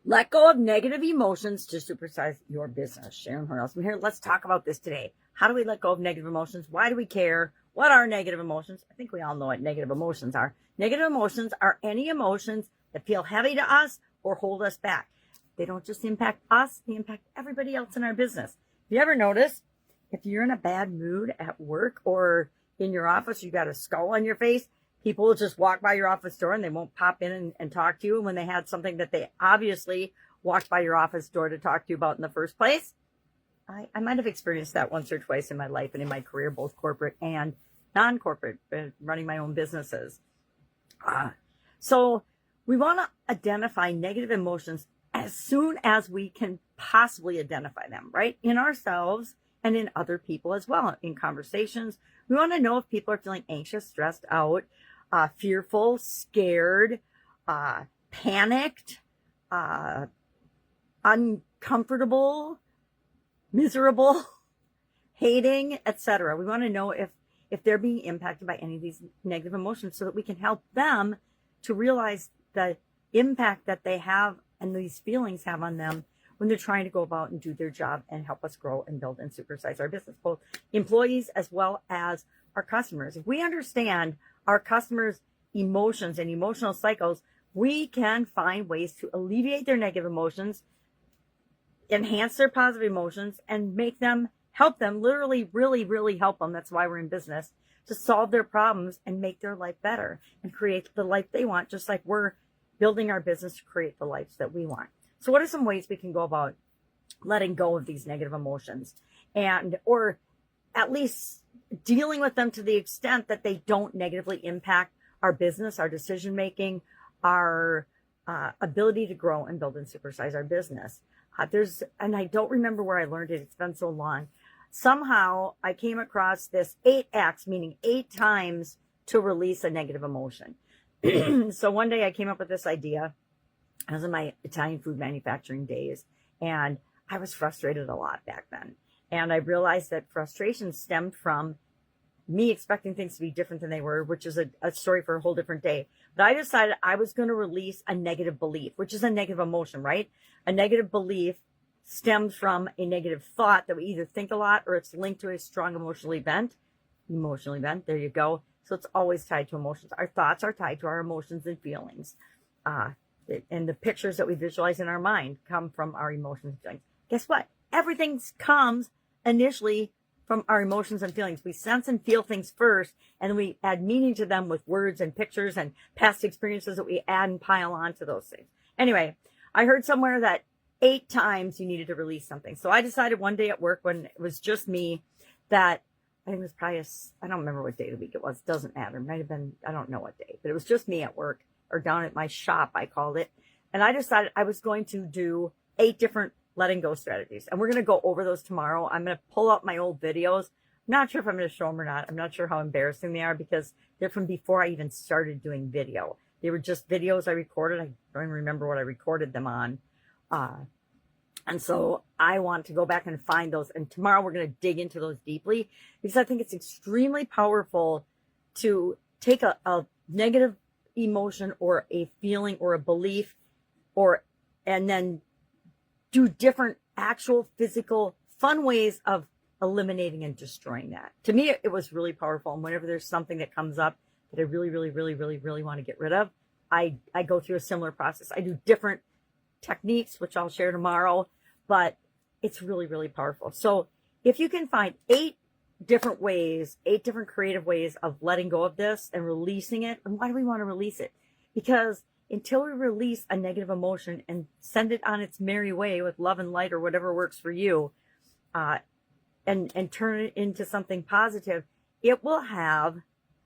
Let go of negative emotions to supersize your business. Sharon Horne-Ellstrom here. Let's talk about this today. How do we let go of negative emotions? Why do we care? What are negative emotions? I think we all know what negative emotions are. Negative emotions are any emotions that feel heavy to us or hold us back. They don't just impact us, they impact everybody else in our business. Have you ever noticed if you're in a bad mood at work or in your office, you got a skull on your face, people will just walk by your office door and they won't pop in and talk to you when they had something that they obviously walked by your office door to talk to you about in the first place? I might have experienced that once or twice in my life and in my career, both corporate and non-corporate, running my own businesses. So we want to identify negative emotions as soon as we can possibly identify them, right? In ourselves and in other people as well. In conversations, we want to know if people are feeling anxious, stressed out, fearful, scared, panicked, uncomfortable, miserable, hating, etc. We want to know if they're being impacted by any of these negative emotions so that we can help them to realize the impact that they have and these feelings have on them when they're trying to go about and do their job and help us grow and build and supersize our business, both employees as well as our customers. If we understand our customers' emotions and emotional cycles, we can find ways to alleviate their negative emotions, enhance their positive emotions, and make them, help them, literally, really help them. That's why we're in business, to solve their problems and make their life better and create the life they want, just like we're building our business to create the lives that we want. So what are some ways we can go about letting go of these negative emotions and, or at least dealing with them to the extent that they don't negatively impact our business, our decision making, our ability to grow and build and supersize our business? And I don't remember where I learned it. It's been so long. Somehow I came across this 8X, meaning 8 times to release a negative emotion. So one day I came up with this idea. I was in my Italian food manufacturing days, and I was frustrated a lot back then. And I realized that frustration stemmed from me expecting things to be different than they were, which is a story for a whole different day. But I decided I was going to release a negative belief, which is a negative emotion, right? A negative belief stems from a negative thought that we either think a lot or it's linked to a strong emotional event. There you go. So it's always tied to emotions. Our thoughts are tied to our emotions and feelings. And the pictures that we visualize in our mind come from our emotions and feelings. Guess what? Everything comes initially from our emotions and feelings. We sense and feel things first, and then we add meaning to them with words and pictures and past experiences that we add and pile on to those things. Anyway, I heard somewhere that 8 times you needed to release something. So I decided one day at work when it was just me that I think it was probably I don't remember what day of the week it was. It doesn't matter. It might have been, I don't know what day, but it was just me at work, or down at my shop, I called it. And I decided I was going to do 8 different letting go strategies. And we're going to go over those tomorrow. I'm going to pull up my old videos. I'm not sure if I'm going to show them or not. I'm not sure how embarrassing they are because they're from before I even started doing video. They were just videos I recorded. I don't even remember what I recorded them on. And so I want to go back and find those. And tomorrow we're going to dig into those deeply because I think it's extremely powerful to take a negative emotion or a feeling or a belief and then do different actual physical fun ways of eliminating and destroying that. To me, it was really powerful. And whenever there's something that comes up that I really want to get rid of, I go through a similar process. I do different techniques, which I'll share tomorrow, but it's really powerful. So if you can find 8 different ways, 8 different creative ways of letting go of this and releasing it. And why do we want to release it? Because until we release a negative emotion and send it on its merry way with love and light or whatever works for you, and turn it into something positive, it will have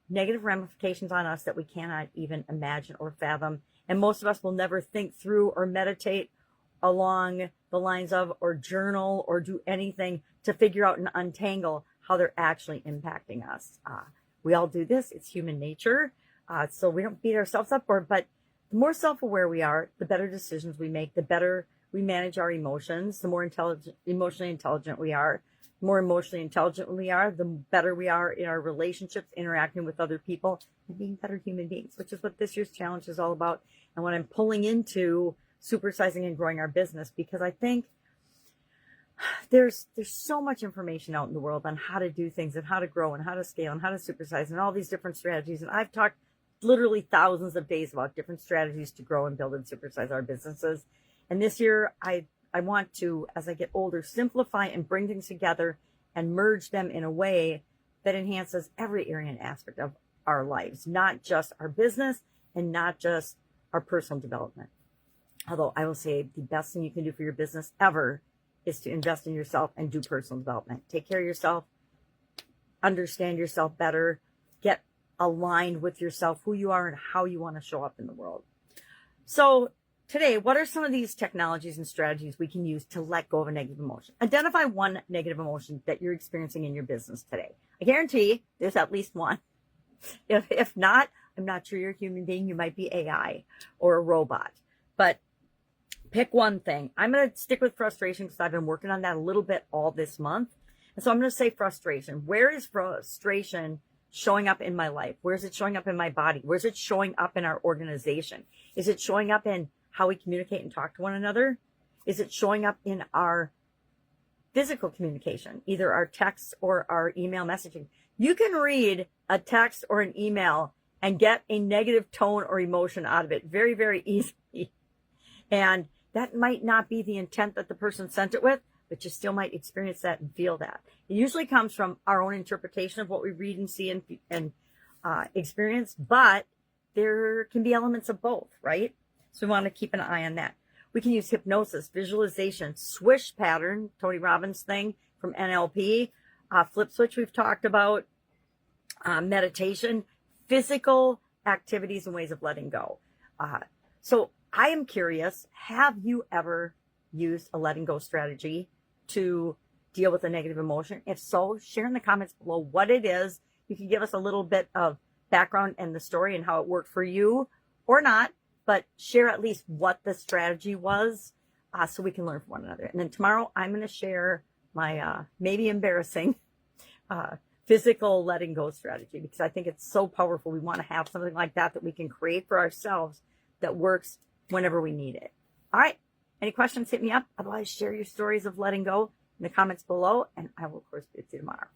negative ramifications on us that we cannot even imagine or fathom. And most of us will never think through or meditate along the lines of, or journal or do anything to figure out and untangle how they're actually impacting us. We all do this. It's human nature. So we don't beat ourselves up for it, but the more self-aware we are, the better decisions we make, the better we manage our emotions, the more emotionally intelligent we are. The more emotionally intelligent we are, the better we are in our relationships, interacting with other people, and being better human beings, which is what this year's challenge is all about. And what I'm pulling into supersizing and growing our business, because I think there's so much information out in the world on how to do things and how to grow and how to scale and how to supersize and all these different strategies. And I've talked literally thousands of days about different strategies to grow and build and supersize our businesses. And this year, I want to, as I get older, simplify and bring things together and merge them in a way that enhances every area and aspect of our lives, not just our business and not just our personal development. Although I will say the best thing you can do for your business ever is to invest in yourself and do personal development. Take care of yourself, understand yourself better, get aligned with yourself, who you are and how you want to show up in the world. So today, what are some of these technologies and strategies we can use to let go of a negative emotion? Identify one negative emotion that you're experiencing in your business today. I guarantee there's at least one. If not, I'm not sure you're a human being. You might be AI or a robot. But pick one thing. I'm going to stick with frustration because I've been working on that a little bit all this month. And so I'm going to say frustration. Where is frustration showing up in my life? Where is it showing up in my body? Where is it showing up in our organization? Is it showing up in how we communicate and talk to one another? Is it showing up in our physical communication, either our texts or our email messaging? You can read a text or an email and get a negative tone or emotion out of it very, very easily. And that might not be the intent that the person sent it with, but you still might experience that and feel that. It usually comes from our own interpretation of what we read and see and experience, but there can be elements of both, right? So we want to keep an eye on that. We can use hypnosis, visualization, swish pattern, Tony Robbins thing from NLP, flip switch we've talked about, meditation, physical activities and ways of letting go. So I am curious, have you ever used a letting go strategy to deal with a negative emotion? If so, share in the comments below what it is. You can give us a little bit of background and the story and how it worked for you or not, but share at least what the strategy was so we can learn from one another. And then tomorrow I'm going to share my maybe embarrassing physical letting go strategy, because I think it's so powerful. We want to have something like that we can create for ourselves that works whenever we need it. All right. Any questions, hit me up. Otherwise, share your stories of letting go in the comments below, and I will, of course, see you tomorrow.